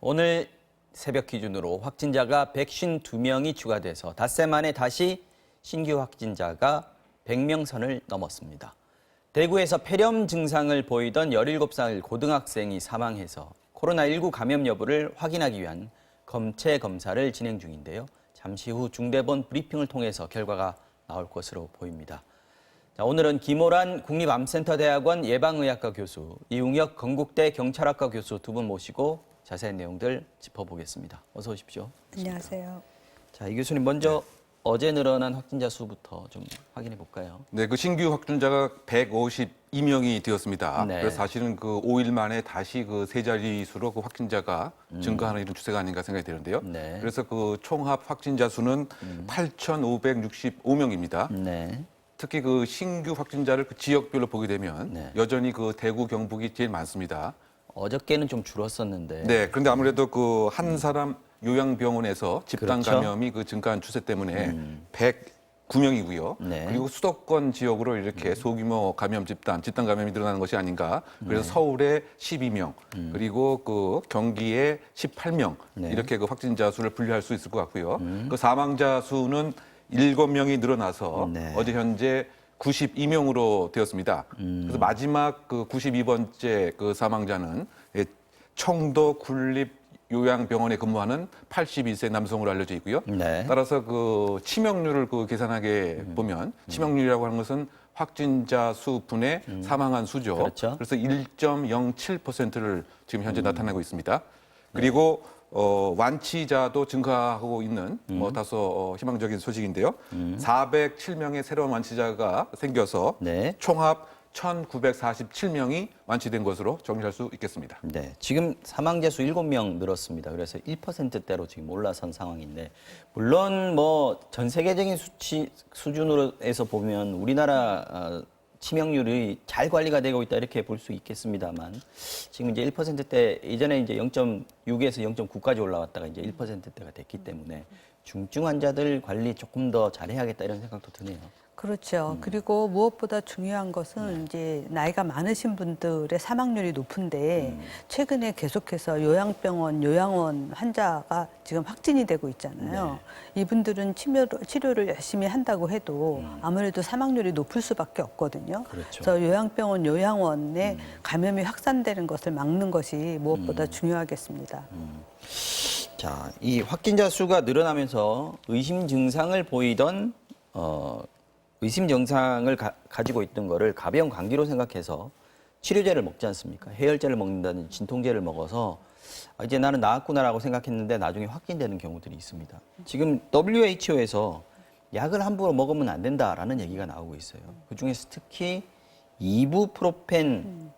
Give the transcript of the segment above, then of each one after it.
오늘 새벽 기준으로 확진자가 152명이 추가돼서 닷새 만에 다시 신규 확진자가 100명 선을 넘었습니다. 대구에서 폐렴 증상을 보이던 17살 고등학생이 사망해서 코로나19 감염 여부를 확인하기 위한 검체 검사를 진행 중인데요. 잠시 후 중대본 브리핑을 통해서 결과가 나올 것으로 보입니다. 자, 오늘은 김호란 국립암센터대학원 예방의학과 교수, 이웅혁 건국대 경찰학과 교수 두 분 모시고 자세한 내용들 짚어보겠습니다. 어서 오십시오. 안녕하세요. 자, 이 교수님 먼저 어제 늘어난 확진자 수부터 좀 확인해 볼까요? 네, 그 신규 확진자가 152명이 되었습니다. 네. 그래서 사실은 그 5일 만에 다시 그 세 자릿수로 그 확진자가 증가하는 이런 추세가 아닌가 생각이 되는데요. 네. 그래서 그 총합 확진자 수는 8,565명입니다. 네. 특히 그 신규 확진자를 그 지역별로 보게 되면 네. 여전히 그 대구, 경북이 제일 많습니다. 어저께는 좀 줄었었는데. 네, 그런데 아무래도 그 한 사람 요양병원에서 집단 그렇죠. 감염이 그 증가한 추세 때문에 109명이고요. 네. 그리고 수도권 지역으로 이렇게 소규모 감염 집단 감염이 늘어나는 것이 아닌가. 그래서 서울에 12명, 그리고 그 경기에 18명 네. 이렇게 그 확진자 수를 분류할 수 있을 것 같고요. 그 사망자 수는 7명이 늘어나서 네. 어제 현재 92명으로 되었습니다. 그래서 마지막 그 92번째 그 사망자는 청도 군립 요양병원에 근무하는 82세 남성으로 알려져 있고요. 네. 따라서 그 치명률을 그 계산하게 보면 치명률이라고 하는 것은 확진자 수 분의 사망한 수죠. 그렇죠. 그래서 1.07%를 지금 현재 나타내고 있습니다. 그리고 완치자도 증가하고 있는 다소 희망적인 소식인데요. 407명의 새로운 완치자가 생겨서 네. 총합 1,947명이 완치된 것으로 정리할 수 있겠습니다. 네. 지금 사망자 수 7명 늘었습니다. 그래서 1%대로 지금 올라선 상황인데, 물론 뭐 전 세계적인 수준으로 해서 보면 우리나라 치명률이 잘 관리가 되고 있다 이렇게 볼 수 있겠습니다만, 지금 이제 1%대, 이전에 이제 0.6에서 0.9까지 올라왔다가 이제 1%대가 됐기 때문에 중증 환자들 관리 조금 더 잘해야겠다 이런 생각도 드네요. 그렇죠. 그리고 무엇보다 중요한 것은 이제 나이가 많으신 분들의 사망률이 높은데 최근에 계속해서 요양병원, 요양원 환자가 지금 확진이 되고 있잖아요. 이분들은 치료를 열심히 한다고 해도 아무래도 사망률이 높을 수밖에 없거든요. 그렇죠. 그래서 요양병원, 요양원에 감염이 확산되는 것을 막는 것이 무엇보다 중요하겠습니다. 자, 이 확진자 수가 늘어나면서 의심 증상을 보이던 의심 증상을 가지고 있던 거를 가벼운 감기로 생각해서 치료제를 먹지 않습니까? 해열제를 먹는다든지 진통제를 먹어서 이제 나는 나았구나라고 생각했는데 나중에 확진되는 경우들이 있습니다. 지금 WHO에서 약을 함부로 먹으면 안 된다라는 얘기가 나오고 있어요. 그중에서 특히 이부프로펜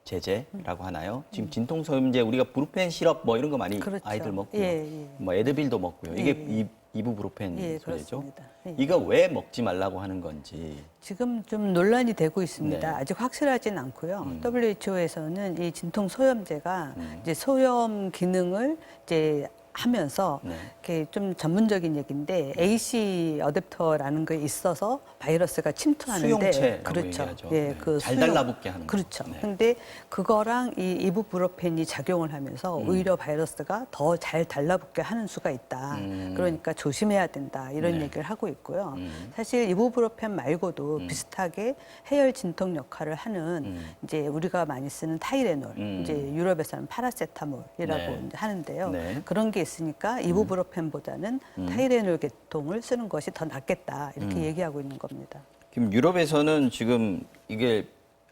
제제라고 하나요? 지금 진통소염제 우리가 브루펜 시럽 뭐 이런 거 많이 그렇죠. 아이들 먹고요. 예. 뭐 에드빌도 먹고요. 이게 예. 이부프로펜 예, 소재죠. 그렇습니다. 예. 이거 왜 먹지 말라고 하는 건지. 지금 좀 논란이 되고 있습니다. 네. 아직 확실하진 않고요. WHO에서는 이 진통 소염제가 이제 소염 기능을 이제 하면서 네. 이렇게 좀 전문적인 얘기인데 AC 어댑터라는 게 있어서 바이러스가 침투하는데 수용체라고 그렇죠. 얘기하죠. 예, 네. 그 잘 달라붙게 하는 그렇죠. 거죠. 네. 근데 그거랑 이 이부프로펜이 작용을 하면서 오히려 바이러스가 더 잘 달라붙게 하는 수가 있다. 그러니까 조심해야 된다. 이런 네. 얘기를 하고 있고요. 사실 이부프로펜 말고도 비슷하게 해열 진통 역할을 하는 이제 우리가 많이 쓰는 타이레놀, 이제 유럽에서는 파라세타몰이라고 네. 이제 하는데요. 네. 그런 게 있으니까 이부프로펜보다는 타이레놀 계통을 쓰는 것이 더 낫겠다. 이렇게 얘기하고 있는 겁니다. 지금 유럽에서는 지금 이게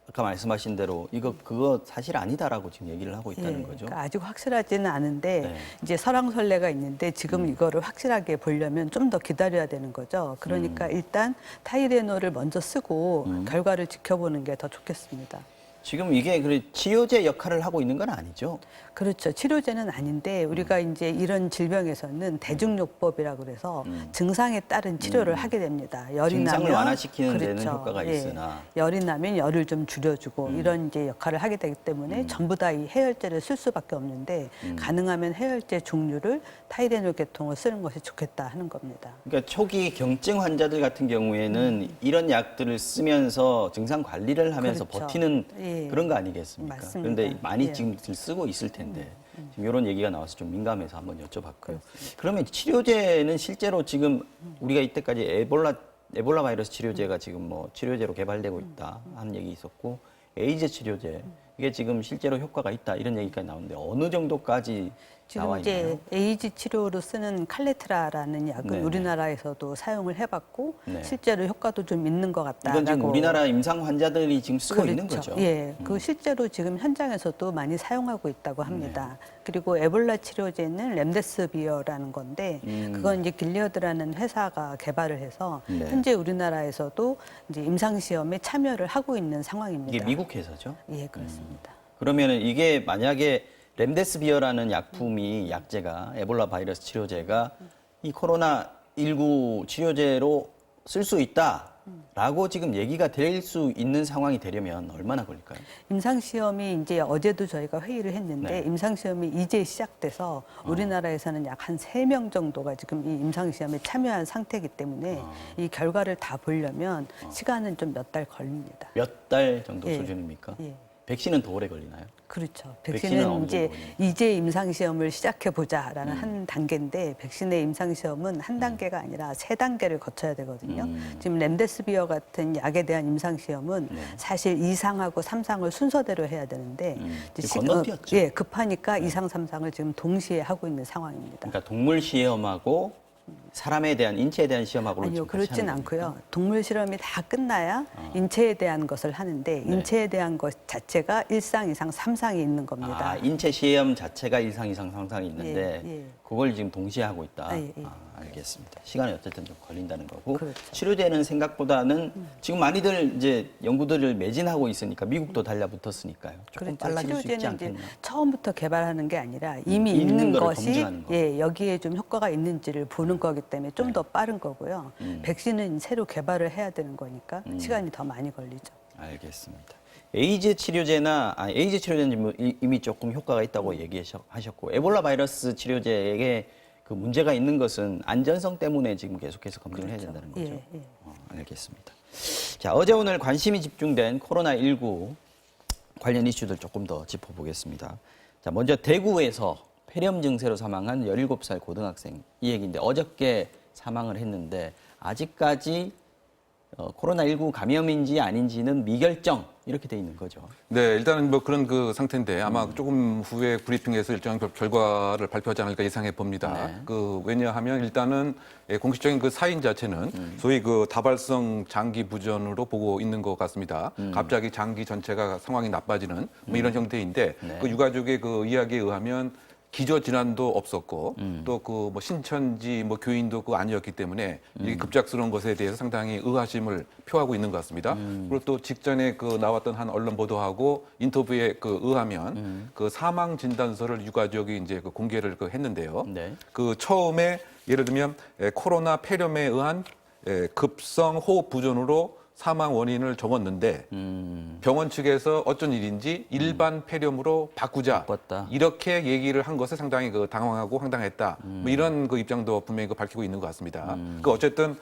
아까 말씀하신 대로 그거 사실 아니다라고 지금 얘기를 하고 있다는 거죠. 그러니까 아직 확실하지는 않은데 네. 이제 설왕설래가 있는데 지금 이거를 확실하게 보려면 좀 더 기다려야 되는 거죠. 그러니까 일단 타이레놀을 먼저 쓰고 결과를 지켜보는 게 더 좋겠습니다. 지금 이게 치료제 역할을 하고 있는 건 아니죠? 그렇죠. 치료제는 아닌데 우리가 이제 이런 질병에서는 대증요법이라고 그래서 증상에 따른 치료를 하게 됩니다. 열이 증상을 나면 완화시키는 데는 그렇죠. 효과가 예. 있으나. 열이 나면 열을 좀 줄여주고 이런 이제 역할을 하게 되기 때문에 전부 다 이 해열제를 쓸 수밖에 없는데 가능하면 해열제 종류를 타이레놀 계통을 쓰는 것이 좋겠다 하는 겁니다. 그러니까 초기 경증 환자들 같은 경우에는 이런 약들을 쓰면서 증상 관리를 하면서 그렇죠. 버티는 예. 그런 거 아니겠습니까? 맞습니다. 그런데 많이 예. 지금 쓰고 있을 텐데 지금 이런 얘기가 나와서 좀 민감해서 한번 여쭤봤고요. 그러면 치료제는 실제로 지금 우리가 이때까지 에볼라 바이러스 치료제가 지금 뭐 치료제로 개발되고 있다 하는 얘기 있었고 에이즈 치료제 이게 지금 실제로 효과가 있다 이런 얘기까지 나오는데 어느 정도까지 나와 지금 있나요? 이제 에이즈 치료로 쓰는 칼레트라라는 약은 네네. 우리나라에서도 사용을 해봤고 네. 실제로 효과도 좀 있는 것 같다라고. 이건 지금 우리나라 임상 환자들이 지금 쓰고 있는 거죠. 예, 그 실제로 지금 현장에서도 많이 사용하고 있다고 합니다. 그리고 에볼라 치료제는 렘데스비어라는 건데 그건 이제 길리어드라는 회사가 개발을 해서 네. 현재 우리나라에서도 이제 임상 시험에 참여를 하고 있는 상황입니다. 이게 미국 회사죠? 예, 그렇습니다. 그러면은 이게 만약에 렘데스비어라는 약품이 약제가 에볼라 바이러스 치료제가 이 코로나19 치료제로 쓸 수 있다라고 지금 얘기가 될 수 있는 상황이 되려면 얼마나 걸릴까요? 임상 시험이 이제 어제도 저희가 회의를 했는데 네. 임상 시험이 이제 시작돼서 우리나라에서는 약 한 3명 정도가 지금 이 임상 시험에 참여한 상태이기 때문에 이 결과를 다 보려면 시간은 좀 몇 달 걸립니다. 몇 달 정도 예. 수준입니까? 예. 백신은 더 오래 걸리나요? 그렇죠. 백신은 백신은 어느 이제 정도 걸려요? 이제 임상 시험을 시작해 보자라는 한 단계인데 백신의 임상 시험은 한 단계가 아니라 3단계를 거쳐야 되거든요. 지금 렘데스비어 같은 약에 대한 임상 시험은 사실 2상하고 3상을 순서대로 해야 되는데 이제 건너뛰었죠. 예, 급하니까 2상, 3상을 지금 동시에 하고 있는 상황입니다. 그러니까 동물 시험하고 사람에 대한 인체에 대한 시험하고는 아니요, 지금 같이 그렇진 하는 겁니까? 않고요. 동물 실험이 다 끝나야 인체에 대한 것을 하는데 네. 인체에 대한 것 자체가 1상, 2상, 3상이 있는 겁니다. 아, 인체 시험 자체가 1상, 2상, 3상이 있는데 예, 예. 그걸 지금 동시에 하고 있다. 아, 예, 예. 알겠습니다. 시간이 어쨌든 좀 걸린다는 거고 그렇죠. 치료제는 생각보다는 지금 많이들 이제 연구들을 매진하고 있으니까 미국도 달라붙었으니까요. 조금 그렇죠. 빨라질 수 있지 치료제는 이제 않겠나. 처음부터 개발하는 게 아니라 이미 있는 있는 거를 것이 검증하는 거. 예, 여기에 좀 효과가 있는지를 보는 거기 때문에 좀 더 빠른 거고요. 백신은 새로 개발을 해야 되는 거니까 시간이 더 많이 걸리죠. 알겠습니다. 에이즈 치료제는 뭐 이미 조금 효과가 있다고 얘기하셨고 에볼라 바이러스 치료제에 그 문제가 있는 것은 안전성 때문에 지금 계속해서 검증을 해야 된다는 거죠. 예, 예. 알겠습니다. 자, 어제 오늘 관심이 집중된 코로나19 관련 이슈들 조금 더 짚어보겠습니다. 자, 먼저 대구에서 폐렴 증세로 사망한 17살 고등학생 이 얘기인데 어저께 사망을 했는데 아직까지 코로나19 감염인지 아닌지는 미결정 이렇게 돼 있는 거죠. 네, 일단은 뭐 그런 그 상태인데 아마 조금 후에 브리핑에서 일정한 결과를 발표하지 않을까 예상해 봅니다. 네. 왜냐하면 일단은 공식적인 그 사인 자체는 소위 그 다발성 장기 부전으로 보고 있는 것 같습니다. 갑자기 장기 전체가 상황이 나빠지는 뭐 이런 형태인데 네. 그 유가족의 그 이야기에 의하면 기저 질환도 없었고 또 그 뭐 신천지 뭐 교인도 그 아니었기 때문에 이게 급작스러운 것에 대해서 상당히 의아심을 표하고 있는 것 같습니다. 그리고 또 직전에 그 나왔던 한 언론 보도하고 인터뷰에 그 의하면 그 사망 진단서를 유가족이 이제 그 공개를 그 했는데요. 네. 그 처음에 예를 들면 코로나 폐렴에 의한 급성 호흡 부전으로 사망 원인을 적었는데 병원 측에서 어쩐 일인지 일반 폐렴으로 바꾸자 바꿨다. 이렇게 얘기를 한 것에 상당히 그 당황하고 황당했다. 뭐 이런 그 입장도 분명히 그 밝히고 있는 것 같습니다. 그 어쨌든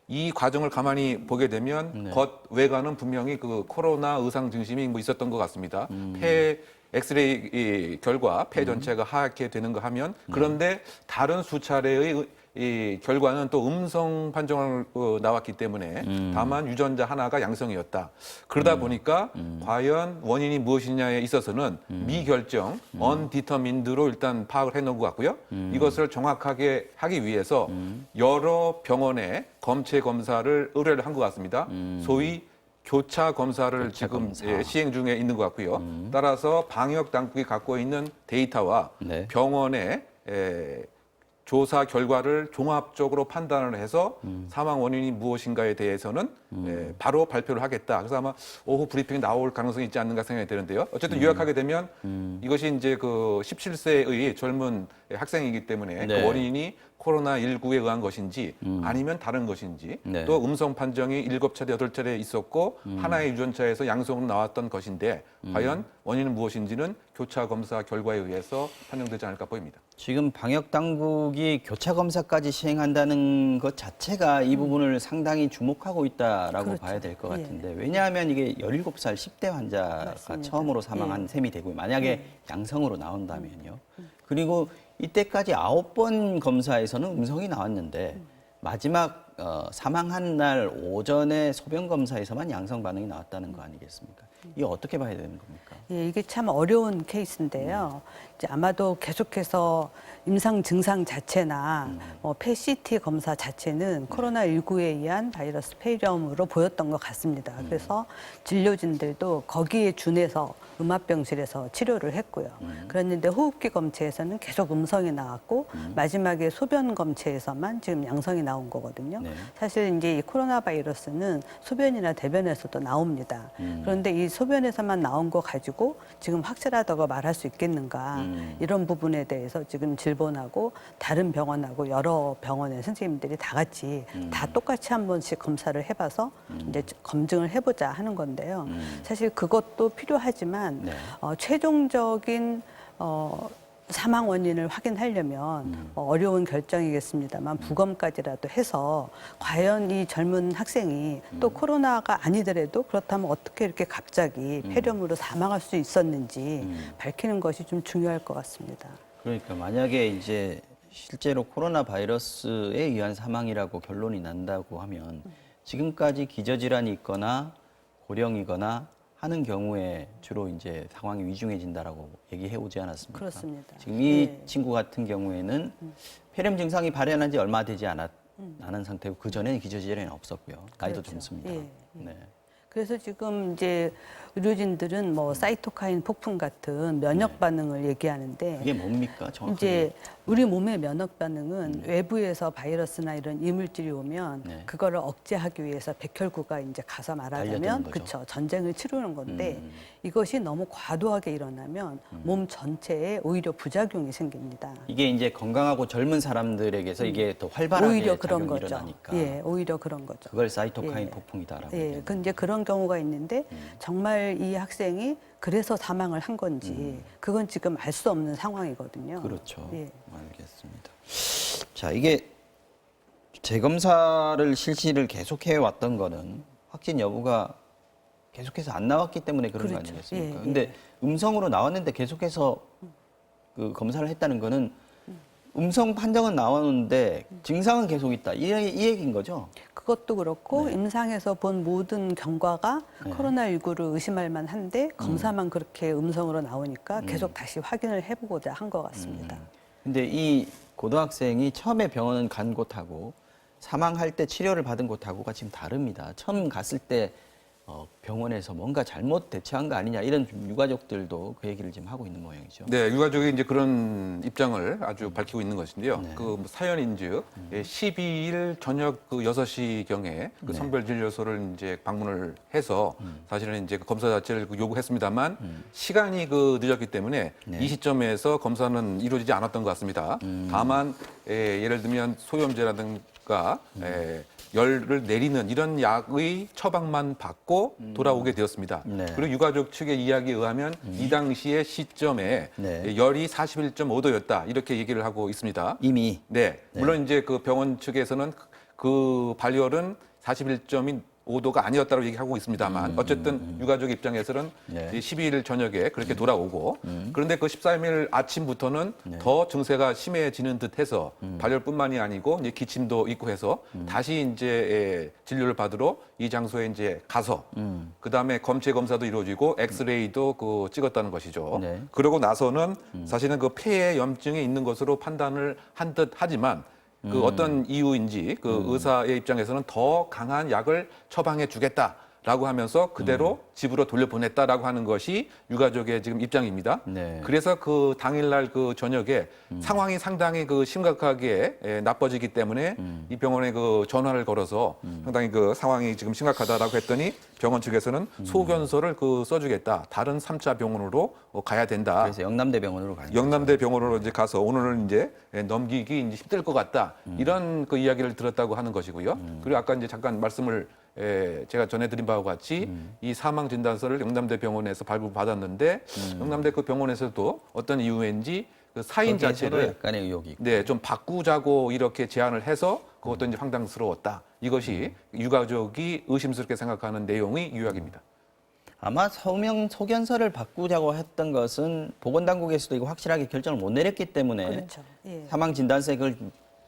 이 과정을 가만히 보게 되면 겉 외관은 분명히 그 코로나 의상 증심이 뭐 있었던 것 같습니다. 폐 엑스레이 결과 폐 전체가 하얗게 되는 거 하면 그런데 다른 수차례의 이 결과는 또 음성 판정을 나왔기 때문에 다만 유전자 하나가 양성이었다. 그러다 보니까 과연 원인이 무엇이냐에 있어서는 미결정, undetermined로 일단 파악을 해놓은 것 같고요. 이것을 정확하게 하기 위해서 여러 병원에 검체 검사를 의뢰를 한 것 같습니다. 소위 교차 검사를 지금 검사. 시행 중에 있는 것 같고요. 따라서 방역 당국이 갖고 있는 데이터와 네. 병원의 조사 결과를 종합적으로 판단을 해서 사망 원인이 무엇인가에 대해서는 바로 발표를 하겠다. 그래서 아마 오후 브리핑이 나올 가능성이 있지 않는가 생각이 되는데요. 어쨌든 요약하게 되면 이것이 이제 그 17세의 젊은 학생이기 때문에 네. 그 원인이 코로나19에 의한 것인지 아니면 다른 것인지 네. 또 음성 판정이 7차례, 8차례 있었고 하나의 유전자에서 양성으로 나왔던 것인데 과연 원인은 무엇인지는 교차 검사 결과에 의해서 판정되지 않을까 보입니다. 지금 방역 당국이 교차 검사까지 시행한다는 것 자체가 이 부분을 상당히 주목하고 있다라고 그렇죠. 봐야 될 것 예. 같은데 왜냐하면 이게 17살 10대 환자가 맞습니다. 처음으로 사망한 예. 셈이 되고요. 만약에 양성으로 나온다면요. 그리고 이때까지 9번 검사에서는 음성이 나왔는데 마지막 사망한 날 오전에 소변 검사에서만 양성 반응이 나왔다는 거 아니겠습니까? 이거 어떻게 봐야 되는 겁니까? 예, 이게 참 어려운 케이스인데요. 이제 아마도 계속해서 임상 증상 자체나 펫CT 검사 자체는 코로나19에 의한 바이러스 폐렴으로 보였던 것 같습니다. 그래서 진료진들도 거기에 준해서 음압병실에서 치료를 했고요. 그랬는데 호흡기 검체에서는 계속 음성이 나왔고 마지막에 소변 검체에서만 지금 양성이 나온 거거든요. 네. 사실 이제 이 코로나 바이러스는 소변이나 대변에서도 나옵니다. 그런데 이 소변에서만 나온 거 가지고 지금 확실하다고 말할 수 있겠는가 이런 부분에 대해서 지금 질본하고 다른 병원하고 여러 병원의 선생님들이 다 같이 다 똑같이 한 번씩 검사를 해봐서 이제 검증을 해보자 하는 건데요. 사실 그것도 필요하지만 네. 최종적인 사망 원인을 확인하려면 어려운 결정이겠습니다만 부검까지라도 해서 과연 이 젊은 학생이 또 코로나가 아니더라도 그렇다면 어떻게 이렇게 갑자기 폐렴으로 사망할 수 있었는지 밝히는 것이 좀 중요할 것 같습니다. 그러니까 만약에 이제 실제로 코로나 바이러스에 의한 사망이라고 결론이 난다고 하면 지금까지 기저질환이 있거나 고령이거나 하는 경우에 주로 이제 상황이 위중해진다라고 얘기해 오지 않았습니까? 그렇습니다. 지금 이 네. 친구 같은 경우에는 폐렴 증상이 발현한 지 얼마 되지 않은 상태고 그 전에는 기저질환이 없었고요. 나이도 그렇죠. 젊습니다. 예. 네. 그래서 지금 이제 의료진들은 뭐 사이토카인 폭풍 같은 면역 반응을 얘기하는데 그게 뭡니까? 정확하게. 이제 우리 몸의 면역 반응은 외부에서 바이러스나 이런 이물질이 오면 네. 그거를 억제하기 위해서 백혈구가 이제 가서 달려드는 말하자면 거죠. 그쵸 전쟁을 치르는 건데 이것이 너무 과도하게 일어나면 몸 전체에 오히려 부작용이 생깁니다. 이게 이제 건강하고 젊은 사람들에게서 이게 더 활발하게 오히려 그런 작용이 거죠. 일어나니까 예, 오히려 그런 거죠. 그걸 사이토카인 예. 폭풍이다라고 예, 얘기하는 그 이제 그런 경우가 있는데 정말 이 학생이 그래서 사망을 한 건지 그건 지금 알 수 없는 상황이거든요. 그렇죠. 예. 알겠습니다. 자, 이게 재검사를 실시를 계속해 왔던 거는 확진 여부가 계속해서 안 나왔기 때문에 그런 거 그렇죠. 아니겠습니까? 예, 근데 음성으로 나왔는데 계속해서 그 검사를 했다는 거는 음성 판정은 나왔는데 증상은 계속 있다. 이 얘기인 거죠? 그것도 그렇고 네. 임상에서 본 모든 경과가 코로나19를 의심할 만한데 검사만 그렇게 음성으로 나오니까 계속 다시 확인을 해보고자 한 것 같습니다. 근데 이 고등학생이 처음에 병원 간 곳하고 사망할 때 치료를 받은 곳하고가 지금 다릅니다. 처음 갔을 때 병원에서 뭔가 잘못 대처한 거 아니냐 이런 유가족들도 그 얘기를 지금 하고 있는 모양이죠. 네, 유가족이 이제 그런 입장을 아주 밝히고 있는 것인데요. 그 사연인즉 12일 저녁 그 6시경에 그 선별진료소를 이제 방문을 해서 사실은 이제 그 검사 자체를 그 요구했습니다만 시간이 그 늦었기 때문에 이 시점에서 검사는 이루어지지 않았던 것 같습니다. 다만 예를 들면 소염제라든가 열을 내리는 이런 약의 처방만 받고 돌아오게 되었습니다. 네. 그리고 유가족 측의 이야기에 의하면 이 당시의 시점에 네. 열이 41.5도였다 이렇게 얘기를 하고 있습니다. 이미 네, 물론 이제 그 병원 측에서는 그 발열은 41.5도가 아니었다고 얘기하고 있습니다만 어쨌든 유가족 입장에서는 네. 12일 저녁에 그렇게 돌아오고 그런데 그 13일 아침부터는 더 증세가 심해지는 듯해서 발열뿐만이 아니고 이제 기침도 있고 해서 다시 이제 진료를 받으러 이 장소에 이제 가서 그 다음에 검체 검사도 이루어지고 엑스레이도 그 찍었다는 것이죠. 네. 그러고 나서는 사실은 그 폐에 염증이 있는 것으로 판단을 한 듯 하지만 그 어떤 이유인지 그 의사의 입장에서는 더 강한 약을 처방해 주겠다라고 하면서 그대로 집으로 돌려보냈다라고 하는 것이 유가족의 지금 입장입니다. 네. 그래서 그 당일날 그 저녁에 상황이 상당히 그 심각하게 나빠지기 때문에 이 병원에 그 전화를 걸어서 상당히 그 상황이 지금 심각하다라고 했더니 병원 측에서는 소견서를 그 써주겠다. 다른 3차 병원으로 가야 된다. 그래서 영남대병원으로 가는 영남대 병원으로 이제 가서 오늘은 이제 넘기기 이제 힘들 것 같다. 이런 그 이야기를 들었다고 하는 것이고요. 그리고 아까 이제 잠깐 말씀을 제가 전해드린 바와 같이 이 사망 진단서를 영남대 병원에서 발부받았는데 영남대 그 병원에서도 어떤 이유인지 그 사인 거기에서도 자체를 약간의 의혹이 있고. 네, 좀 바꾸자고 이렇게 제안을 해서 그것도 이제 황당스러웠다. 이것이 유가족이 의심스럽게 생각하는 내용의 요약입니다. 아마 서명 소견서를 바꾸자고 했던 것은 보건당국에서도 이거 확실하게 결정을 못 내렸기 때문에 그렇죠. 예. 사망 진단서에 그걸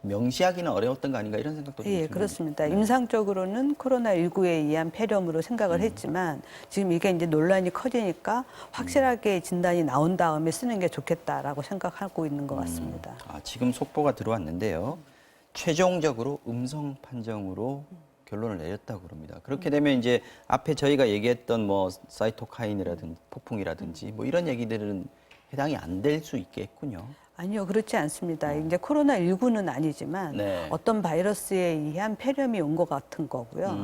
명시하기는 어려웠던 거 아닌가 이런 생각도 좀 예, 듭니다. 그렇습니다. 임상적으로는 코로나19에 의한 폐렴으로 생각을 했지만 지금 이게 이제 논란이 커지니까 확실하게 진단이 나온 다음에 쓰는 게 좋겠다라고 생각하고 있는 것 같습니다. 지금 속보가 들어왔는데요. 최종적으로 음성 판정으로 결론을 내렸다고 그럽니다. 그렇게 되면 이제 앞에 저희가 얘기했던 뭐 사이토카인이라든지 폭풍이라든지 뭐 이런 얘기들은 해당이 안 될 수 있겠군요. 아니요, 그렇지 않습니다. 이제 코로나19는 아니지만 네. 어떤 바이러스에 의한 폐렴이 온 것 같은 거고요.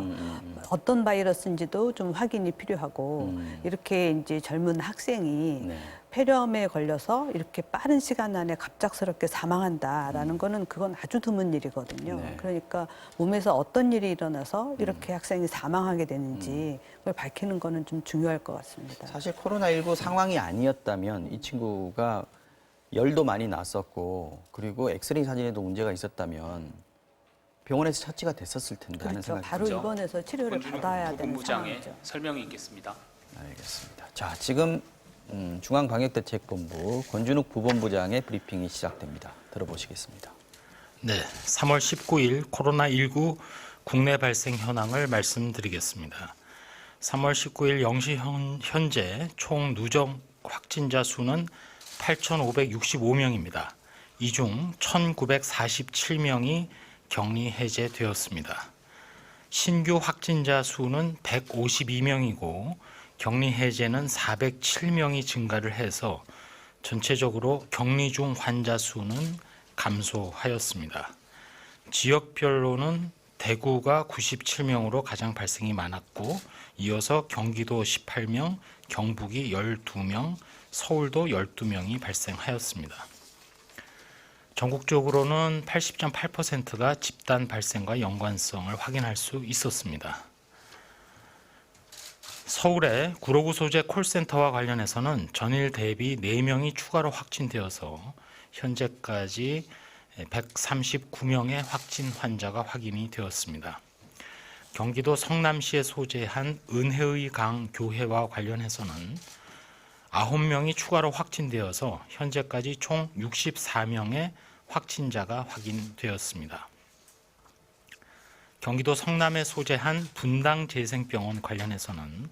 어떤 바이러스인지도 좀 확인이 필요하고 이렇게 이제 젊은 학생이 네. 폐렴에 걸려서 이렇게 빠른 시간 안에 갑작스럽게 사망한다라는 거는 그건 아주 드문 일이거든요. 네. 그러니까 몸에서 어떤 일이 일어나서 이렇게 학생이 사망하게 되는지 그걸 밝히는 거는 좀 중요할 것 같습니다. 사실 코로나19 상황이 아니었다면 이 친구가 열도 많이 났었고 그리고 엑스레이 사진에도 문제가 있었다면 병원에서 처치가 됐었을 텐데 하는 그렇죠. 생각이 바로 들죠. 입원해서 치료를 받아야 되는 본부장의 상황이죠. 설명이 있겠습니다. 알겠습니다. 자, 지금 중앙방역대책본부 권준욱 부본부장의 브리핑이 시작됩니다. 들어보시겠습니다. 네, 3월 19일 코로나19 국내 발생 현황을 말씀드리겠습니다. 3월 19일 0시 현재 총 누적 확진자 수는 8,565명입니다. 이 중 1,947명이 격리 해제되었습니다. 신규 확진자 수는 152명이고 격리 해제는 407명이 증가를 해서 전체적으로 격리 중 환자 수는 감소하였습니다. 지역별로는 대구가 97명으로 가장 발생이 많았고 이어서 경기도 18명, 경북이 12명, 서울도 12명이 발생하였습니다. 전국적으로는 80.8%가 집단 발생과 연관성을 확인할 수 있었습니다. 서울의 구로구 소재 콜센터와 관련해서는 전일 대비 4명이 추가로 확진되어서 현재까지 139명의 확진 환자가 확인이 되었습니다. 경기도 성남시에 소재한 은혜의 강 교회와 관련해서는 9명이 추가로 확진되어서 현재까지 총 64명의 확진자가 확인되었습니다. 경기도 성남에 소재한 분당재생병원 관련해서는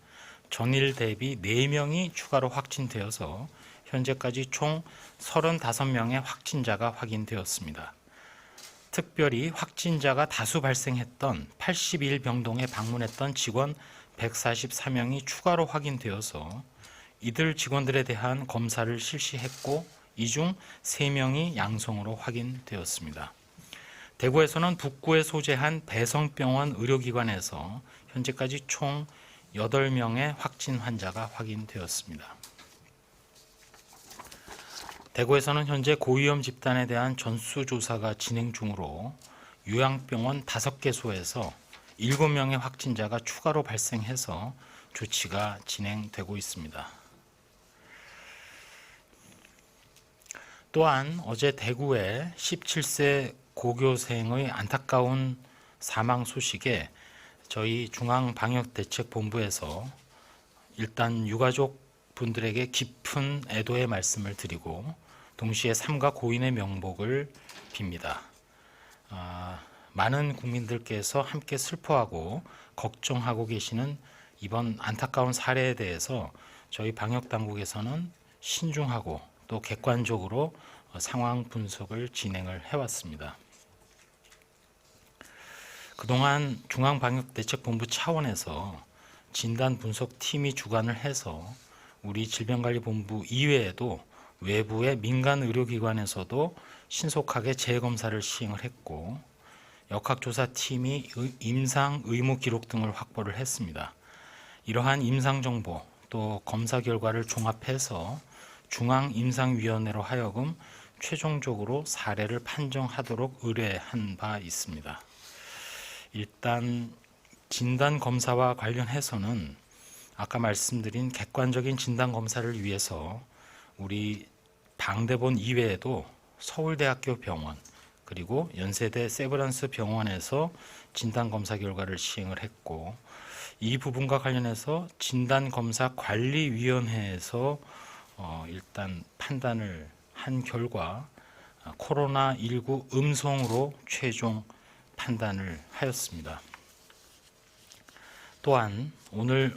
전일 대비 4명이 추가로 확진되어서 현재까지 총 35명의 확진자가 확인되었습니다. 특별히 확진자가 다수 발생했던 81병동에 방문했던 직원 144명이 추가로 확인되어서 이들 직원들에 대한 검사를 실시했고 이 중 3명이 양성으로 확인되었습니다. 대구에서는 북구에 소재한 배성병원 의료기관에서 현재까지 총 8명의 확진 환자가 확인되었습니다. 대구에서는 현재 고위험 집단에 대한 전수조사가 진행 중으로 요양병원 5개소에서 7명의 확진자가 추가로 발생해서 조치가 진행되고 있습니다. 또한 어제 대구의 17세 고교생의 안타까운 사망 소식에 저희 중앙방역대책본부에서 일단 유가족 분들에게 깊은 애도의 말씀을 드리고 동시에 삼가 고인의 명복을 빕니다. 많은 국민들께서 함께 슬퍼하고 걱정하고 계시는 이번 안타까운 사례에 대해서 저희 방역당국에서는 신중하고 또 객관적으로 상황 분석을 진행을 해왔습니다. 그동안 중앙방역대책본부 차원에서 진단분석팀이 주관을 해서 우리 질병관리본부 이외에도 외부의 민간 의료기관에서도 신속하게 재검사를 시행을 했고 역학조사팀이 임상 의무 기록 등을 확보를 했습니다. 이러한 임상정보 또 검사 결과를 종합해서 중앙임상위원회로 하여금 최종적으로 사례를 판정하도록 의뢰한 바 있습니다. 일단 진단검사와 관련해서는 아까 말씀드린 객관적인 진단검사를 위해서 우리 방대본 이외에도 서울대학교 병원 그리고 연세대 세브란스 병원에서 진단검사 결과를 시행을 했고 이 부분과 관련해서 진단검사관리위원회에서 일단 판단을 한 결과 코로나19 음성으로 최종 판단을 하였습니다. 또한 오늘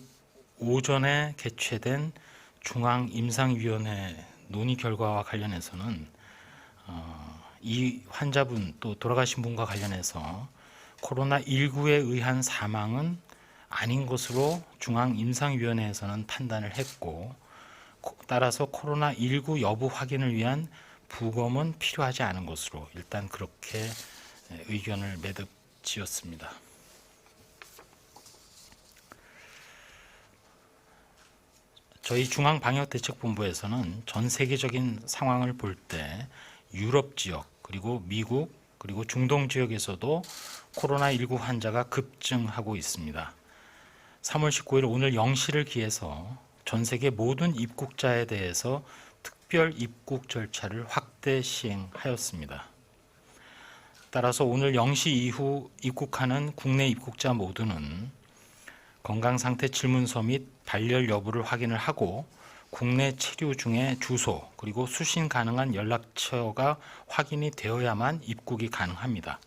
오전에 개최된 중앙임상위원회 논의 결과와 관련해서는 이 환자분 또 돌아가신 분과 관련해서 코로나19에 의한 사망은 아닌 것으로 중앙임상위원회에서는 판단을 했고 따라서 코로나19 여부 확인을 위한 부검은 필요하지 않은 것으로 일단 그렇게 의견을 매듭 지었습니다. 저희 중앙방역대책본부에서는 전 세계적인 상황을 볼 때 유럽 지역 그리고 미국 그리고 중동 지역에서도 코로나19 환자가 급증하고 있습니다. 3월 19일 오늘 0시를 기해서 전 세계 모든 입국자에 대해서 특별 입국 절차를 확대 시행하였습니다. 따라서 오늘 0시 이후 입국하는 국내 입국자 모두는 건강상태 질문서 및 발열 여부를 확인을 하고 국내 체류 중에 주소 그리고 수신 가능한 연락처가 확인이 되어야만 입국이 가능합니다.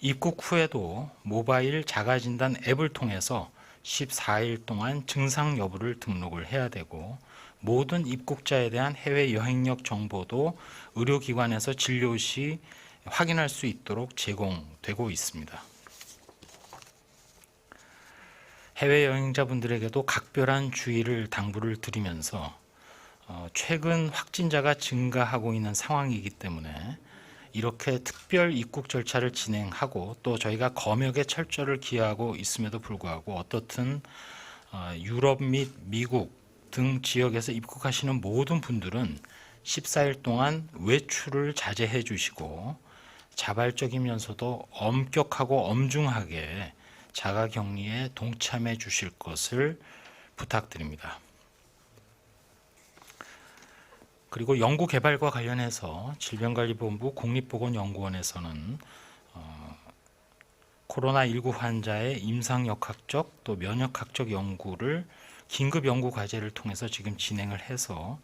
입국 후에도 모바일 자가진단 앱을 통해서 14일 동안 증상 여부를 등록을 해야 되고 모든 입국자에 대한 해외 여행력 정보도 의료기관에서 진료 시 확인할 수 있도록 제공되고 있습니다. 해외 여행자분들에게도 각별한 주의를 당부를 드리면서 최근 확진자가 증가하고 있는 상황이기 때문에 이렇게 특별 입국 절차를 진행하고 또 저희가 검역에 철저를 기하고 있음에도 불구하고 어떻든 유럽 및 미국 등 지역에서 입국하시는 모든 분들은 14일 동안 외출을 자제해 주시고 자발적이면서도 엄격하고 엄중하게 자가격리에 동참해 주실 것을 부탁드립니다. 그리고 연구개발과 관련해서 질병관리본부 국립보건연구원에서는 코로나19 환자의 임상역학적 또 면역학적 연구를 긴급 연구 과제를 통해서 지금 진행을 해서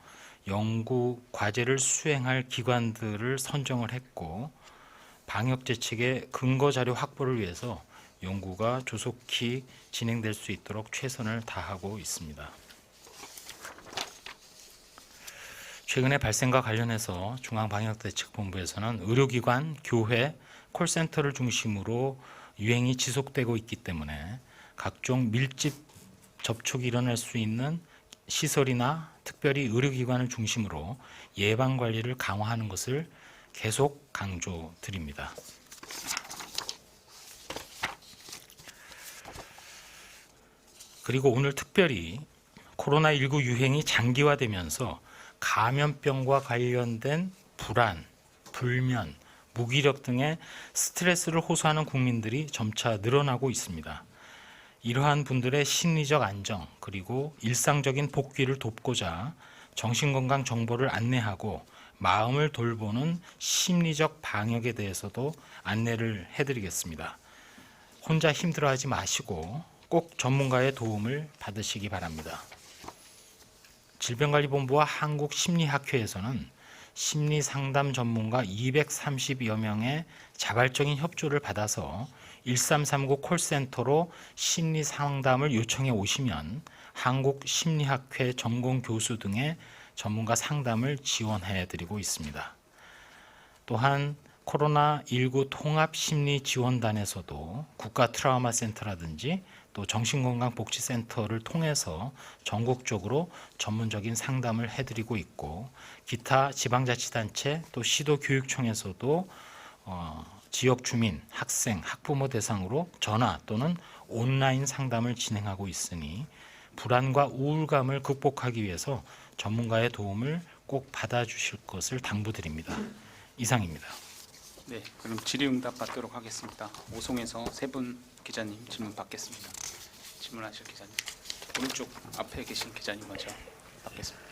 연구 과제를 수행할 기관들을 선정을 했고 방역 대책의 근거 자료 확보를 위해서 연구가 조속히 진행될 수 있도록 최선을 다하고 있습니다. 최근의 발생과 관련해서 중앙방역대책본부에서는 의료기관, 교회, 콜센터를 중심으로 유행이 지속되고 있기 때문에 각종 밀집 접촉이 일어날 수 있는 시설이나 특별히 의료기관을 중심으로 예방관리를 강화하는 것을 계속 강조드립니다. 그리고 오늘 특별히 코로나19 유행이 장기화되면서 감염병과 관련된 불안, 불면, 무기력 등의 스트레스를 호소하는 국민들이 점차 늘어나고 있습니다. 이러한 분들의 심리적 안정 그리고 일상적인 복귀를 돕고자 정신건강 정보를 안내하고 마음을 돌보는 심리적 방역에 대해서도 안내를 해드리겠습니다. 혼자 힘들어하지 마시고 꼭 전문가의 도움을 받으시기 바랍니다. 질병관리본부와 한국심리학회에서는 심리상담 전문가 230여 명의 자발적인 협조를 받아서 1339 콜센터로 심리상담을 요청해 오시면 한국심리학회 전공 교수 등의 전문가 상담을 지원해 드리고 있습니다. 또한 코로나19 통합심리지원단에서도 국가트라우마센터라든지 또 정신건강복지센터를 통해서 전국적으로 전문적인 상담을 해드리고 있고 기타 지방자치단체 또 시도교육청에서도 지역 주민, 학생, 학부모 대상으로 전화 또는 온라인 상담을 진행하고 있으니 불안과 우울감을 극복하기 위해서 전문가의 도움을 꼭 받아주실 것을 당부드립니다. 이상입니다. 네, 그럼 질의응답 받도록 하겠습니다. 오송에서 세 분 기자님 질문 받겠습니다. 질문하실 기자님 오른쪽 앞에 계신 기자님 먼저 받겠습니다.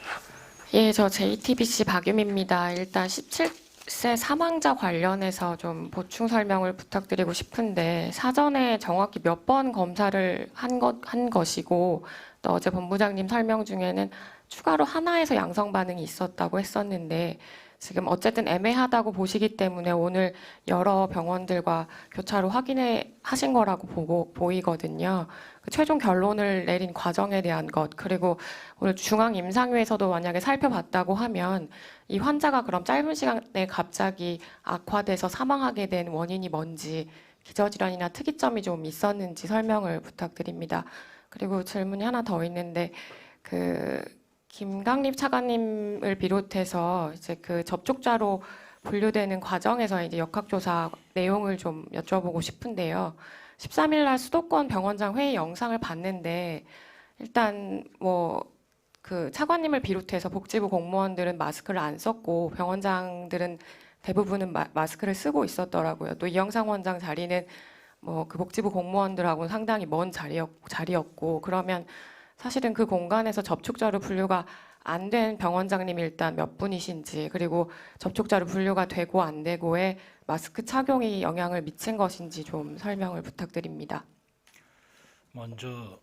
예, 저 JTBC 박유미입니다. 일단 17세 사망자 관련해서 좀 보충 설명을 부탁드리고 싶은데 사전에 정확히 몇 번 검사를 한 것이고 또 어제 본부장님 설명 중에는 추가로 하나에서 양성 반응이 있었다고 했었는데 지금 어쨌든 애매하다고 보시기 때문에 오늘 여러 병원들과 교차로 하신 거라고 보이거든요. 그 최종 결론을 내린 과정에 대한 것, 그리고 오늘 중앙임상위에서도 만약에 살펴봤다고 하면 이 환자가 그럼 짧은 시간에 갑자기 악화돼서 사망하게 된 원인이 뭔지, 기저질환이나 특이점이 좀 있었는지 설명을 부탁드립니다. 그리고 질문이 하나 더 있는데 김강립 차관님을 비롯해서 이제 그 접촉자로 분류되는 과정에서 이제 역학조사 내용을 좀 여쭤보고 싶은데요. 13일 날 수도권 병원장 회의 영상을 봤는데 일단 그 차관님을 비롯해서 복지부 공무원들은 마스크를 안 썼고 병원장들은 대부분은 마스크를 쓰고 있었더라고요. 또 이영상 원장 자리는 그 복지부 공무원들하고는 상당히 먼 자리였고 그러면 사실은 그 공간에서 접촉자로 분류가 안 된 병원장님이 일단 몇 분이신지, 그리고 접촉자로 분류가 되고 안 되고에 마스크 착용이 영향을 미친 것인지 좀 설명을 부탁드립니다. 먼저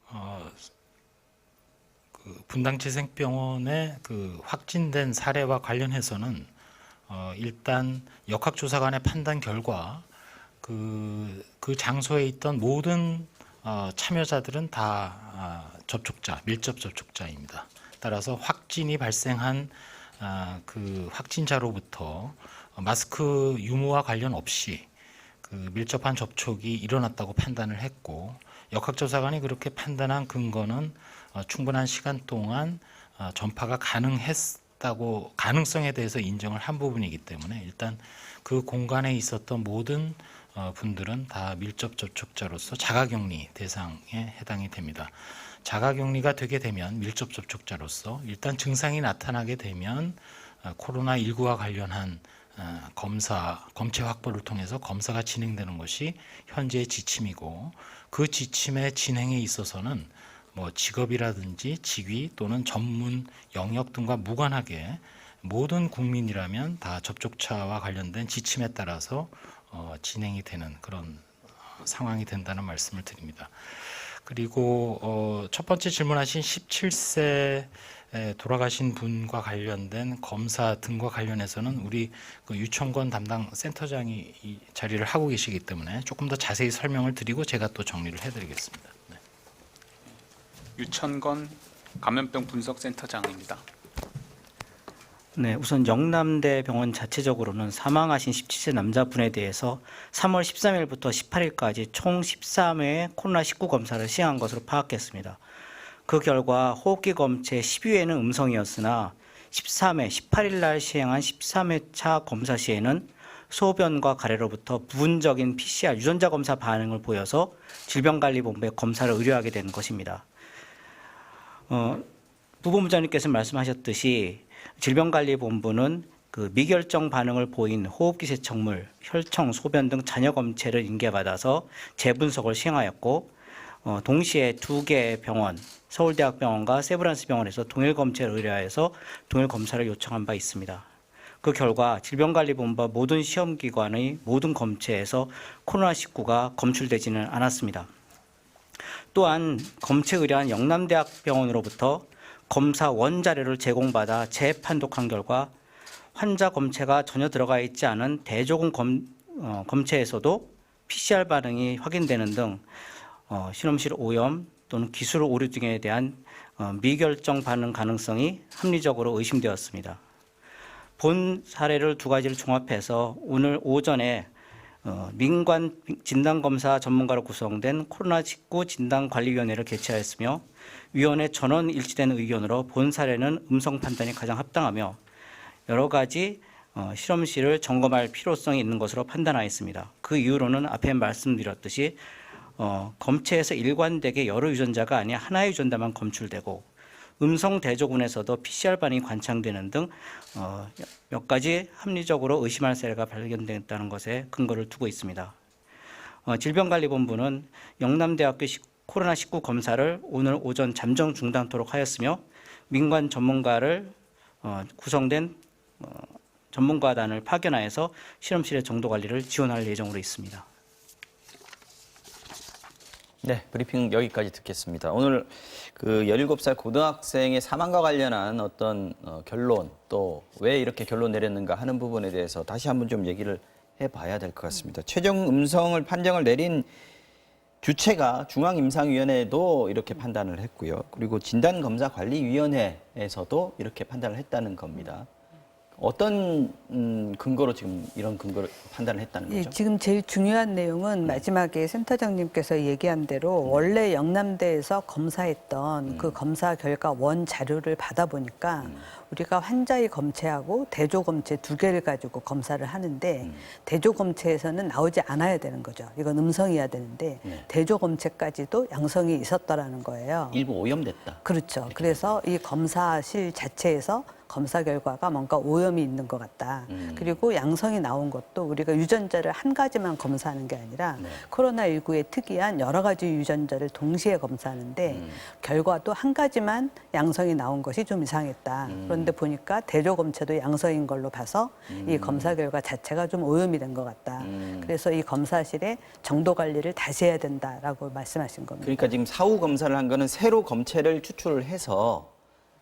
그 분당재생병원의 그 확진된 사례와 관련해서는 일단 역학조사관의 판단 결과 그 장소에 있던 모든 참여자들은 다 접촉자, 밀접 접촉자입니다. 따라서 확진이 발생한 그 확진자로부터 마스크 유무와 관련 없이 그 밀접한 접촉이 일어났다고 판단을 했고, 역학조사관이 그렇게 판단한 근거는 충분한 시간 동안 전파가 가능성에 대해서 인정을 한 부분이기 때문에 일단 그 공간에 있었던 모든 분들은 다 밀접 접촉자로서 자가격리 대상에 해당이 됩니다. 자가격리가 되게 되면 밀접 접촉자로서 일단 증상이 나타나게 되면 코로나19와 관련한 검체 확보를 통해서 검사가 진행되는 것이 현재의 지침이고, 그 지침의 진행에 있어서는 직업이라든지 직위 또는 전문 영역 등과 무관하게 모든 국민이라면 다 접촉자와 관련된 지침에 따라서 진행이 되는 그런 상황이 된다는 말씀을 드립니다. 그리고 첫 번째 질문하신 17세 돌아가신 분과 관련된 검사 등과 관련해서는 우리 그 유천권 담당 센터장이 이 자리를 하고 계시기 때문에 조금 더 자세히 설명을 드리고 제가 또 정리를 해드리겠습니다. 네. 유천건 감염병 분석센터장입니다. 네, 우선 영남대 병원 자체적으로는 사망하신 17세 남자분에 대해서 3월 13일부터 18일까지 총 13회의 코로나19 검사를 시행한 것으로 파악했습니다. 그 결과 호흡기 검체 12회는 음성이었으나 13회, 18일 날 시행한 13회차 검사 시에는 소변과 가래로부터 부분적인 PCR 유전자 검사 반응을 보여서 질병관리본부에 검사를 의뢰하게 된 것입니다. 부본부장님께서 말씀하셨듯이 질병관리본부는 그 미결정 반응을 보인 호흡기 세척물, 혈청, 소변 등 잔여 검체를 인계받아서 재분석을 시행하였고, 동시에 2개의 병원, 서울대학병원과 세브란스병원에서 동일 검체를 의뢰하여서 동일 검사를 요청한 바 있습니다. 그 결과 질병관리본부와 모든 시험기관의 모든 검체에서 코로나19가 검출되지는 않았습니다. 또한 검체 의뢰한 영남대학병원으로부터 검사 원자료를 제공받아 재판독한 결과 환자 검체가 전혀 들어가 있지 않은 대조군 검체에서도 PCR 반응이 확인되는 등 실험실 오염 또는 기술 오류 등에 대한 미결정 반응 가능성이 합리적으로 의심되었습니다. 본 사례를 2가지를 종합해서 오늘 오전에 민관 진단검사 전문가로 구성된 코로나19 진단관리위원회를 개최하였으며, 위원회 전원 일치된 의견으로 본 사례는 음성 판단이 가장 합당하며 여러 가지 실험실을 점검할 필요성이 있는 것으로 판단하였습니다. 그 이유로는 앞에 말씀드렸듯이 검체에서 일관되게 여러 유전자가 아니라 하나의 유전자만 검출되고 음성 대조군에서도 PCR 반응이 관찰되는 등 몇 가지 합리적으로 의심할 사례가 발견됐다는 것에 근거를 두고 있습니다. 질병관리본부는 영남대학교 코로나19 검사를 오늘 오전 잠정 중단토록 하였으며 민관 전문가를 구성된 전문가단을 파견하여서 실험실의 정도 관리를 지원할 예정으로 있습니다. 네, 브리핑 여기까지 듣겠습니다. 오늘 그 17살 고등학생의 사망과 관련한 어떤 결론, 또 왜 이렇게 결론 내렸는가 하는 부분에 대해서 다시 한번 좀 얘기를 해봐야 될 것 같습니다. 최종 음성을 판정을 내린 주체가 중앙임상위원회도 이렇게 판단을 했고요. 그리고 진단검사관리위원회에서도 이렇게 판단을 했다는 겁니다. 어떤 근거로 지금 이런 근거를 판단을 했다는 예, 거죠? 지금 제일 중요한 내용은 마지막에 센터장님께서 얘기한 대로 원래 영남대에서 검사했던 그 검사 결과 원 자료를 받아보니까 우리가 환자의 검체하고 대조 검체 두 개를 가지고 검사를 하는데 대조 검체에서는 나오지 않아야 되는 거죠. 이건 음성이어야 되는데 대조 검체까지도 양성이 있었다라는 거예요. 일부 오염됐다. 그렇죠. 그래서 이 검사실 자체에서 검사 결과가 뭔가 오염이 있는 것 같다. 그리고 양성이 나온 것도 우리가 유전자를 한 가지만 검사하는 게 아니라 코로나19에 특이한 여러 가지 유전자를 동시에 검사하는데 결과도 한 가지만 양성이 나온 것이 좀 이상했다. 그런데 보니까 대조 검체도 양성인 걸로 봐서 이 검사 결과 자체가 좀 오염이 된 것 같다. 그래서 이 검사실에 정도 관리를 다시 해야 된다라고 말씀하신 겁니다. 그러니까 지금 사후 검사를 한 거는 새로 검체를 추출을 해서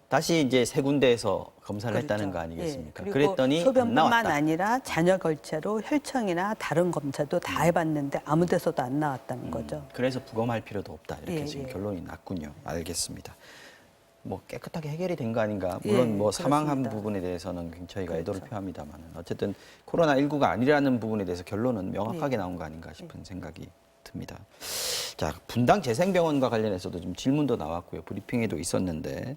다시 이제 세 군데에서 검사를 했다는 거 아니겠습니까? 예, 그리고 그랬더니 안 소변뿐만 나왔다. 아니라 잔여 걸체로 혈청이나 다른 검체도 다 해봤는데 아무 데서도 안 나왔다는 거죠. 그래서 부검할 필요도 없다. 이렇게 예, 지금 예. 결론이 났군요. 알겠습니다. 뭐 깨끗하게 해결이 된 거 아닌가. 물론 예, 뭐 사망한 그렇습니다. 부분에 대해서는 저희가 그렇죠. 애도를 표합니다만 어쨌든 코로나19가 아니라는 부분에 대해서 결론은 명확하게 나온 거 아닌가 싶은 생각이 듭니다. 자, 분당 재생병원과 관련해서도 좀 질문도 나왔고요. 브리핑에도 있었는데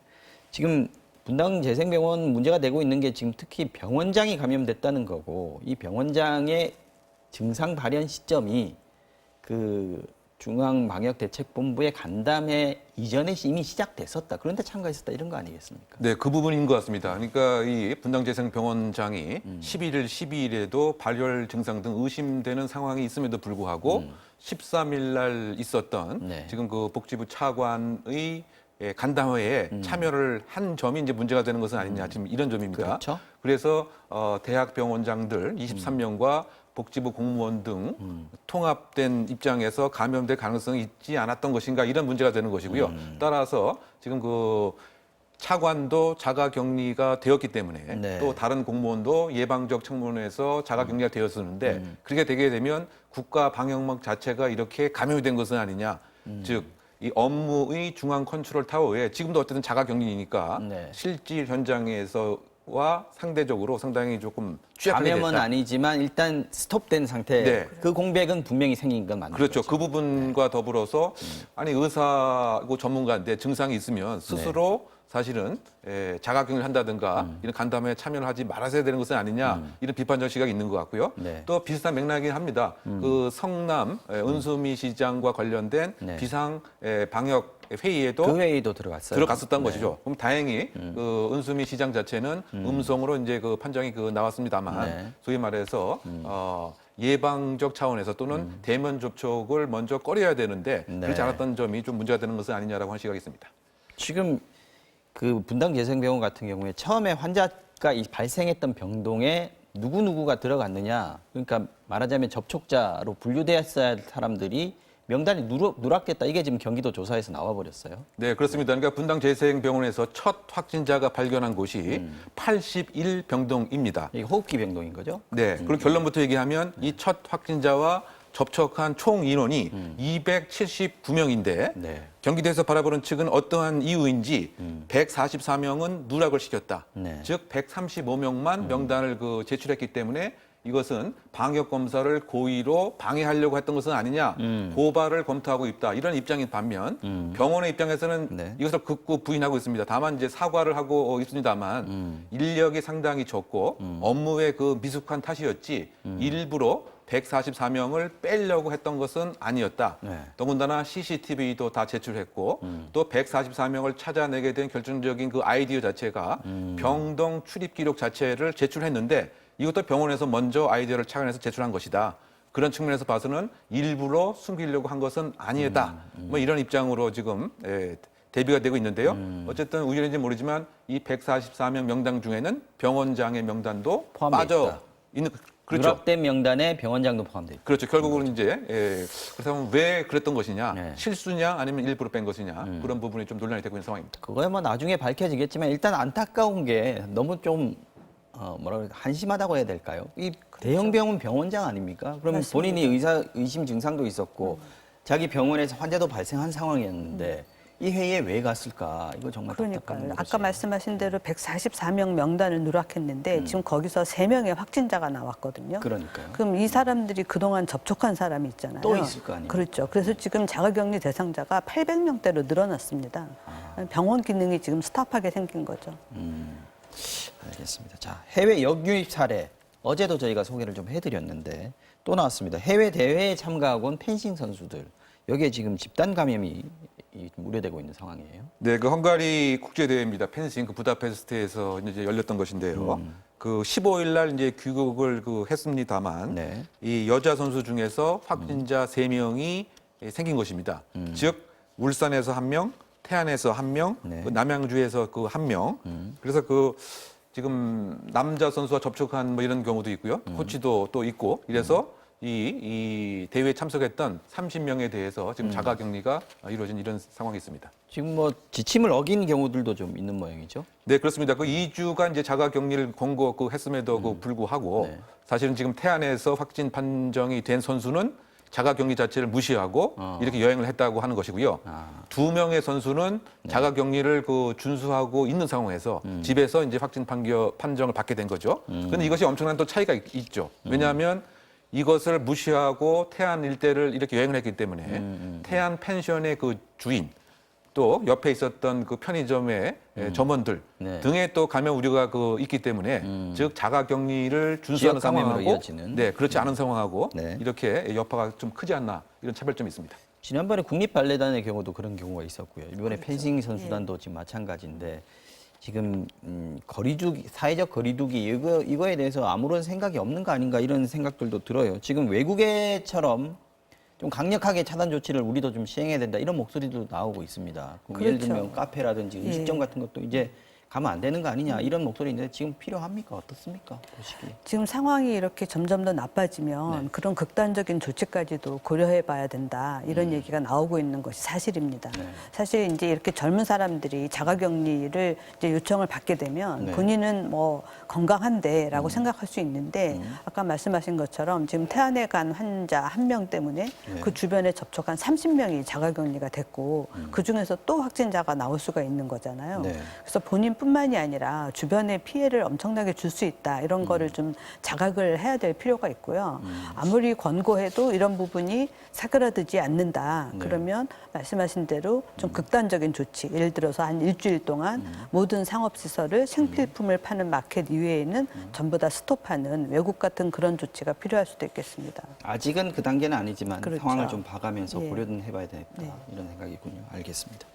지금 분당 재생병원 문제가 되고 있는 게 지금 특히 병원장이 감염됐다는 거고 이 병원장의 증상 발현 시점이 그 중앙방역대책본부의 간담회 이전에 이미 시작됐었다. 그런데 참가했었다. 이런 거 아니겠습니까? 네, 그 부분인 것 같습니다. 그러니까 이 분당재생병원장이 11일, 12일에도 발열 증상 등 의심되는 상황이 있음에도 불구하고 13일 날 있었던 네. 지금 그 복지부 차관의 간담회에 참여를 한 점이 이제 문제가 되는 것은 아니냐 지금 이런 점입니다. 그렇죠. 그래서 대학 병원장들 23명과 복지부 공무원 등 통합된 입장에서 감염될 가능성이 있지 않았던 것인가 이런 문제가 되는 것이고요. 따라서 지금 그 차관도 자가격리가 되었기 때문에 네. 또 다른 공무원도 예방적 청문회에서 자가격리가 되었었는데 그렇게 되게 되면 국가 방역망 자체가 이렇게 감염이 된 것은 아니냐. 즉 이 업무의 중앙 컨트롤 타워에 지금도 어쨌든 자가격리니까 네. 실질 현장에서와 상대적으로 상당히 조금 취약하게 감염은 됐다. 아니지만 일단 스톱된 상태. 네. 그 공백은 분명히 생긴 건 맞는 그렇죠. 거죠. 그 부분과 더불어서 아니 의사고 전문가인데 증상이 있으면 스스로 사실은 자가격리를 한다든가 이런 간담회에 참여를 하지 말아야 되는 것은 아니냐 이런 비판적 시각이 있는 것 같고요. 네. 또 비슷한 맥락이긴 합니다. 그 성남 은수미 시장과 관련된 네. 비상 방역 회의에도 그 회의도 들어갔어요. 들어갔었던 네. 것이죠. 그럼 다행히 그 은수미 시장 자체는 음성으로 이제 그 판정이 그 나왔습니다만 네. 소위 말해서 예방적 차원에서 또는 대면 접촉을 먼저 꺼려야 되는데 네. 그렇지 않았던 점이 좀 문제가 되는 것은 아니냐라고 하는 시각이 있습니다. 지금 그 분당 재생병원 같은 경우에 처음에 환자가 발생했던 병동에 누구누구가 들어갔느냐. 그러니까 말하자면 접촉자로 분류되었어야 할 사람들이 명단이 누락됐다. 이게 지금 경기도 조사에서 나와버렸어요. 네, 그렇습니다. 그러니까 분당 재생병원에서 첫 확진자가 발견한 곳이 81병동입니다. 이게 호흡기 병동인 거죠? 네, 그리고 결론부터 얘기하면 이 첫 확진자와 접촉한 총 인원이 279명인데 네. 경기도에서 바라보는 측은 어떠한 이유인지 144명은 누락을 시켰다. 네. 즉 135명만 명단을 그 제출했기 때문에 이것은 방역 검사를 고의로 방해하려고 했던 것은 아니냐 고발을 검토하고 있다 이런 입장인 반면 병원의 입장에서는 네. 이것을 극구 부인하고 있습니다. 다만 이제 사과를 하고 있습니다만 인력이 상당히 적고 업무의 그 미숙한 탓이었지 일부러 144명을 빼려고 했던 것은 아니었다. 네. 더군다나 CCTV도 다 제출했고 또 144명을 찾아내게 된 결정적인 그 아이디어 자체가 병동 출입 기록 자체를 제출했는데 이것도 병원에서 먼저 아이디어를 착안해서 제출한 것이다. 그런 측면에서 봐서는 일부러 숨기려고 한 것은 아니다. 뭐 이런 입장으로 지금 대비가 되고 있는데요. 어쨌든 우연인지 모르지만 이 144명 명단 중에는 병원장의 명단도 포함돼 빠져 있다. 있는 그렇죠. 누락된 명단에 병원장도 포함돼 있다. 그렇죠. 결국은 이제 그렇다면 왜 그랬던 것이냐, 네. 실수냐, 아니면 일부러 뺀 것이냐 그런 부분이 좀 논란이 되고 있는 상황입니다. 그거야 뭐 나중에 밝혀지겠지만 일단 안타까운 게 너무 좀 한심하다고 해야 될까요? 이 대형 병원 병원장 아닙니까? 그러면 맞습니다. 본인이 의심 증상도 있었고 자기 병원에서 환자도 발생한 상황이었는데 이 회의에 왜 갔을까? 이거 정말 답답한 그러니까요. 아까 것이에요. 말씀하신 대로 144명 명단을 누락했는데 지금 거기서 3명의 확진자가 나왔거든요. 그러니까요. 그럼 이 사람들이 그동안 접촉한 사람이 있잖아요. 또 있을 거 아니에요. 그렇죠. 그래서 지금 자가격리 대상자가 800명대로 늘어났습니다. 병원 기능이 지금 스탑하게 생긴 거죠. 알겠습니다. 자, 해외 역유입 사례. 어제도 저희가 소개를 좀 해드렸는데 또 나왔습니다. 해외 대회에 참가하고 온 펜싱 선수들. 여기에 지금 집단 감염이 우려되고 있는 상황이에요. 네, 그 헝가리 국제 대회입니다. 펜싱 그 부다페스트에서 이제 열렸던 것인데요. 그 15일 날 이제 귀국을 했습니다만 네. 이 여자 선수 중에서 확진자 3명이 생긴 것입니다. 즉 울산에서 1명, 태안에서 1명, 네. 그 남양주에서 그 1명. 그래서 그 지금 남자 선수와 접촉한 뭐 이런 경우도 있고요. 코치도 또 있고 이래서 이 대회에 참석했던 30명에 대해서 지금 자가격리가 이루어진 이런 상황이 있습니다. 지금 뭐 지침을 어긴 경우들도 좀 있는 모양이죠. 네, 그렇습니다. 그 2주간 이제 자가격리를 했음에도 불구하고 네. 사실은 지금 태안에서 확진 판정이 된 선수는 자가격리 자체를 무시하고 이렇게 여행을 했다고 하는 것이고요. 2명의 선수는 자가격리를 준수하고 있는 상황에서 집에서 이제 확진 판정을 받게 된 거죠. 그런데 이것이 엄청난 또 차이가 있죠. 왜냐하면 이것을 무시하고 태안 일대를 이렇게 여행을 했기 때문에 태안 펜션의 그 주인 또 옆에 있었던 그 편의점의 점원들 네. 등의 또 감염 우려가 있기 때문에 즉 자가격리를 준수하는 지역 감염으로 상황하고 이어지는. 네 그렇지 않은 상황하고 네. 이렇게 여파가 좀 크지 않나 이런 차별점이 있습니다. 지난번에 국립발레단의 경우도 그런 경우가 있었고요. 이번에 그렇죠. 펜싱 선수단도 지금 마찬가지인데 지금 거리두기, 사회적 거리두기 이거에 대해서 아무런 생각이 없는 거 아닌가 이런 생각들도 들어요. 지금 외국에처럼 좀 강력하게 차단 조치를 우리도 좀 시행해야 된다 이런 목소리도 나오고 있습니다. 그럼 예를 그렇죠. 들면 카페라든지 음식점 같은 것도 이제 가면 안 되는 거 아니냐 이런 목소리 있는데 지금 필요합니까? 어떻습니까? 보시기에. 지금 상황이 이렇게 점점 더 나빠지면 네. 그런 극단적인 조치까지도 고려해 봐야 된다. 이런 얘기가 나오고 있는 것이 사실입니다. 네. 사실 이제 이렇게 젊은 사람들이 자가격리를 이제 요청을 받게 되면 네. 본인은 뭐 건강한데라고 생각할 수 있는데 아까 말씀하신 것처럼 지금 태안에 간 환자 1명 때문에 네. 그 주변에 접촉한 30명이 자가격리가 됐고 그 중에서 또 확진자가 나올 수가 있는 거잖아요. 네. 그래서 본인뿐만이 아니라 주변에 피해를 엄청나게 줄 수 있다. 이런 거를 좀 자각을 해야 될 필요가 있고요. 아무리 권고해도 이런 부분이 사그라들지 않는다. 네. 그러면 말씀하신 대로 좀 극단적인 조치. 예를 들어서 한 일주일 동안 모든 상업시설을 생필품을 파는 마켓 이외에는 전부 다 스톱하는 외국 같은 그런 조치가 필요할 수도 있겠습니다. 아직은 그 단계는 아니지만 그렇죠. 상황을 좀 봐가면서 예. 고려는 해봐야 되겠다 네. 이런 생각이군요. 알겠습니다.